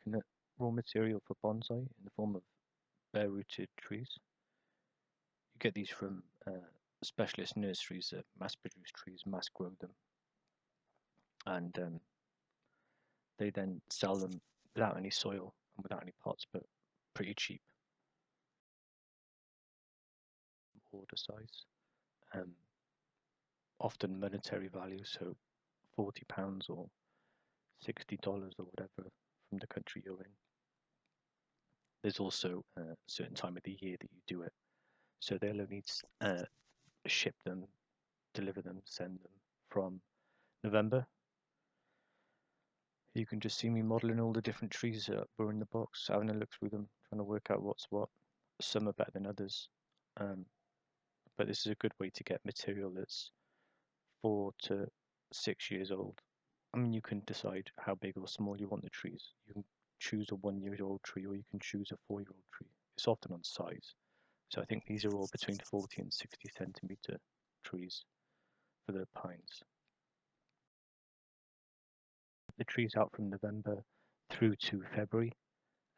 looking at raw material for bonsai in the form of bare-rooted trees. You get these from specialist nurseries that mass-produce trees, mass-grow them, and they then sell them without any soil and without any pots, but pretty cheap. Order size, um, often monetary value, so £40 or $60 or whatever from the country you're in. There's also a certain time of the year that you do it, so they'll only ship them, deliver them, send them from November. You can just see me modeling all the different trees that were in the box, having a look through them, trying to work out what's what. Some are better than others, but this is a good way to get material that's 4 to 6 years old. I mean, you can decide how big or small you want the trees. You can choose a 1-year-old tree, or you can choose a 4-year-old tree. It's often on size. So I think these are all between 40 and 60 centimeter trees for the pines. The trees out from November through to February,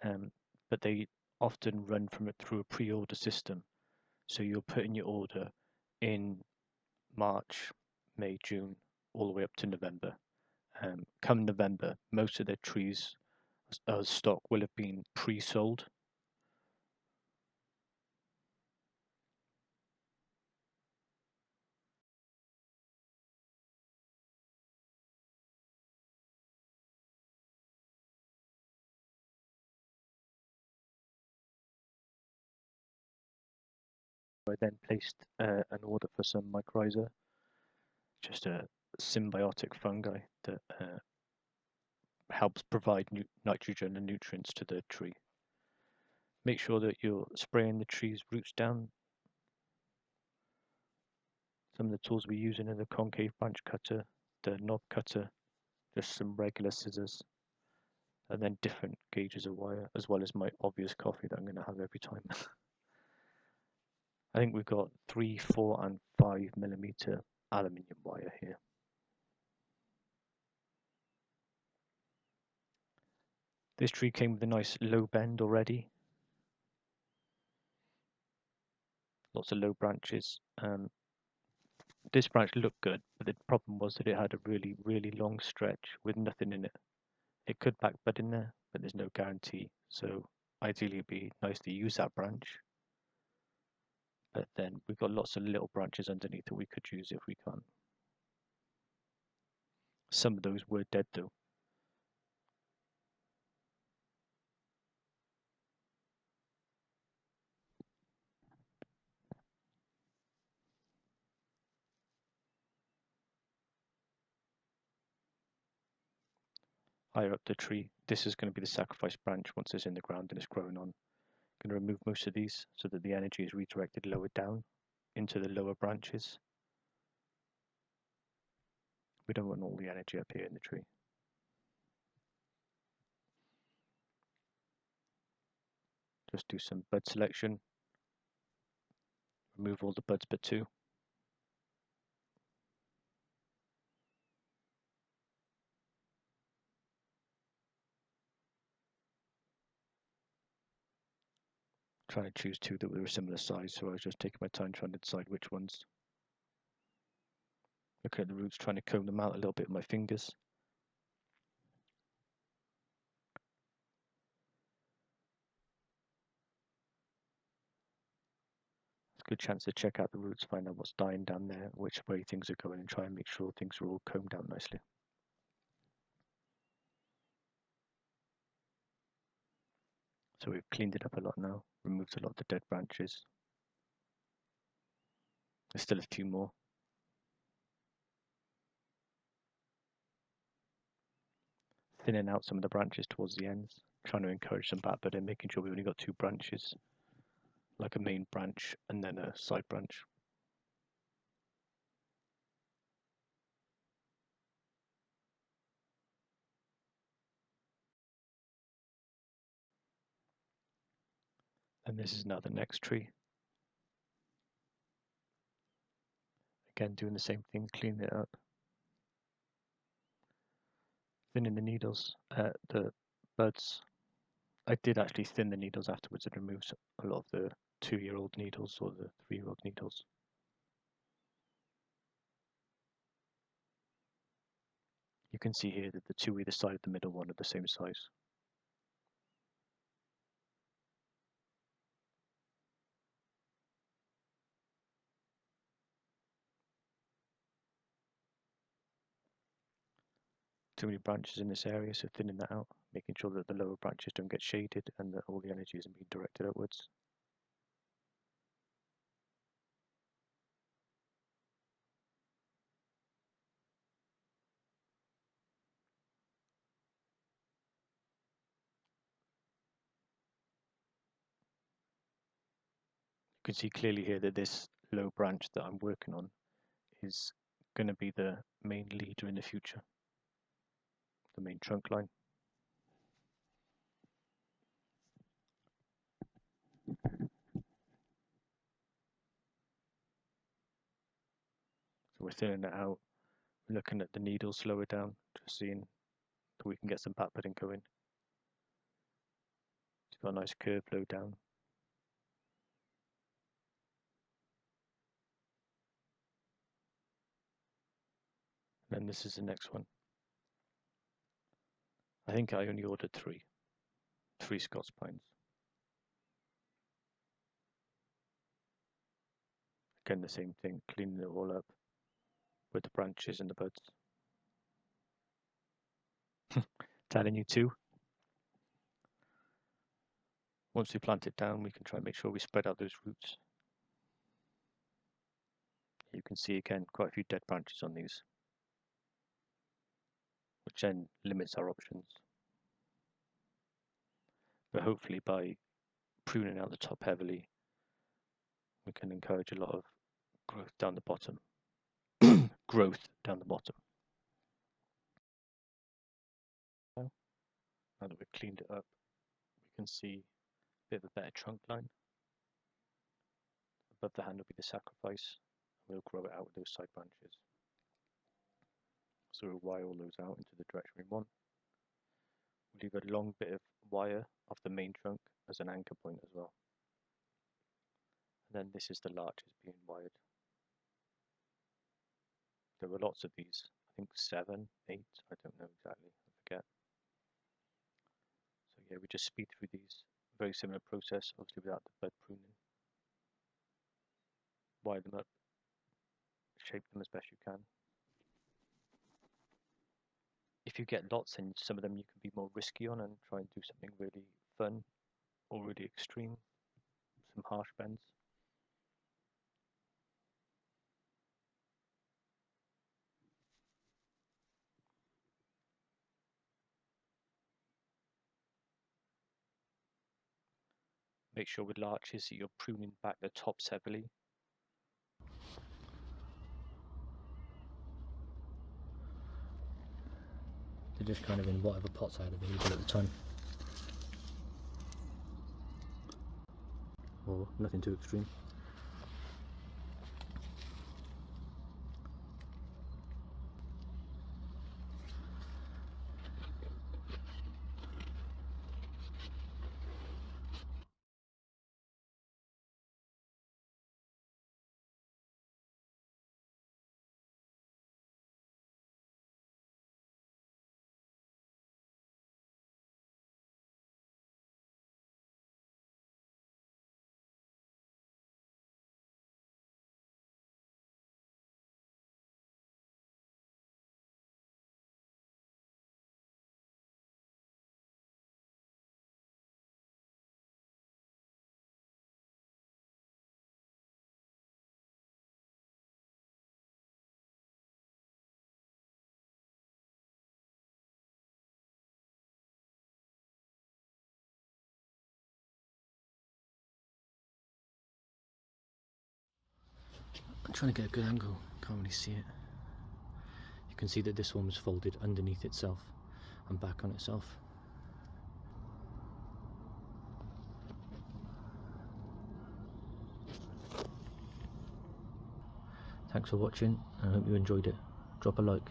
but they often run through a pre-order system. So you'll put in your order in March, May, June, all the way up to November. Come November, most of their trees stock will have been pre-sold. I then placed an order for some mycorrhiza, just a symbiotic fungi that helps provide nitrogen and nutrients to the tree. Make sure that you're spraying the tree's roots down. Some of the tools we're using are the concave branch cutter, the knob cutter, just some regular scissors, and then different gauges of wire, as well as my obvious coffee that I'm going to have every time. I think we've got 3, 4, and 5mm aluminium wire here. This tree came with a nice low bend already. Lots of low branches. This branch looked good, but the problem was that it had a really, really long stretch with nothing in it. It could back bud in there, but there's no guarantee. So ideally it'd be nice to use that branch. But then we've got lots of little branches underneath that we could use if we can. Some of those were dead though. Higher up the tree, this is going to be the sacrifice branch once it's in the ground and it's growing on. Going to remove most of these so that the energy is redirected lower down into the lower branches. We don't want all the energy up here in the tree. Just do some bud selection. Remove all the buds but 2. Trying to choose 2 that were a similar size, so I was just taking my time trying to decide which ones. Looking at the roots, trying to comb them out a little bit with my fingers. It's a good chance to check out the roots, find out what's dying down there, which way things are going, and try and make sure things are all combed out nicely. So we've cleaned it up a lot now, removed a lot of the dead branches. There's still a few more. Thinning out some of the branches towards the ends, trying to encourage some back budding, making sure we've only got 2 branches, like a main branch and then a side branch. And this is now the next tree. Again, doing the same thing, cleaning it up. Thinning the needles, the buds, I did actually thin the needles afterwards and remove a lot of the 2-year-old needles or the 3-year-old needles. You can see here that the two either side of the middle one are the same size. Too many branches in this area, so thinning that out, making sure that the lower branches don't get shaded and that all the energy isn't being directed outwards. You can see clearly here that this low branch that I'm working on is going to be the main leader in the future, the main trunk line. So we're thinning it out, we're looking at the needles slower down, just seeing that we can get some backbudding going. It's got a nice curve low down. And then this is the next one. I think I only ordered three Scots pines. Again, the same thing, cleaning it all up with the branches and the buds. Telling you too. Once we plant it down, we can try and make sure we spread out those roots. You can see again quite a few dead branches on these, which then limits our options. But hopefully by pruning out the top heavily, we can encourage a lot of growth down the bottom. Growth down the bottom. Now that we've cleaned it up, we can see a bit of a better trunk line. Above the hand will be the sacrifice, and we'll grow it out with those side branches. So we'll wire all those out into the direction we want. We'll leave a long bit of wire off the main trunk as an anchor point as well. And then this is the larches being wired. There were lots of these, I think 7, 8, I don't know exactly, I forget. So yeah, we just speed through these. Very similar process, obviously without the bud pruning. Wire them up, shape them as best you can. If you get lots, then some of them you can be more risky on and try and do something really fun or really extreme, some harsh bends. Make sure with larches that you're pruning back the tops heavily. They're just kind of in whatever pots I had available at the time. Or nothing too extreme. I'm trying to get a good angle, can't really see it. You can see that this one was folded underneath itself and back on itself. Thanks for watching, and I hope you enjoyed it. Drop a like.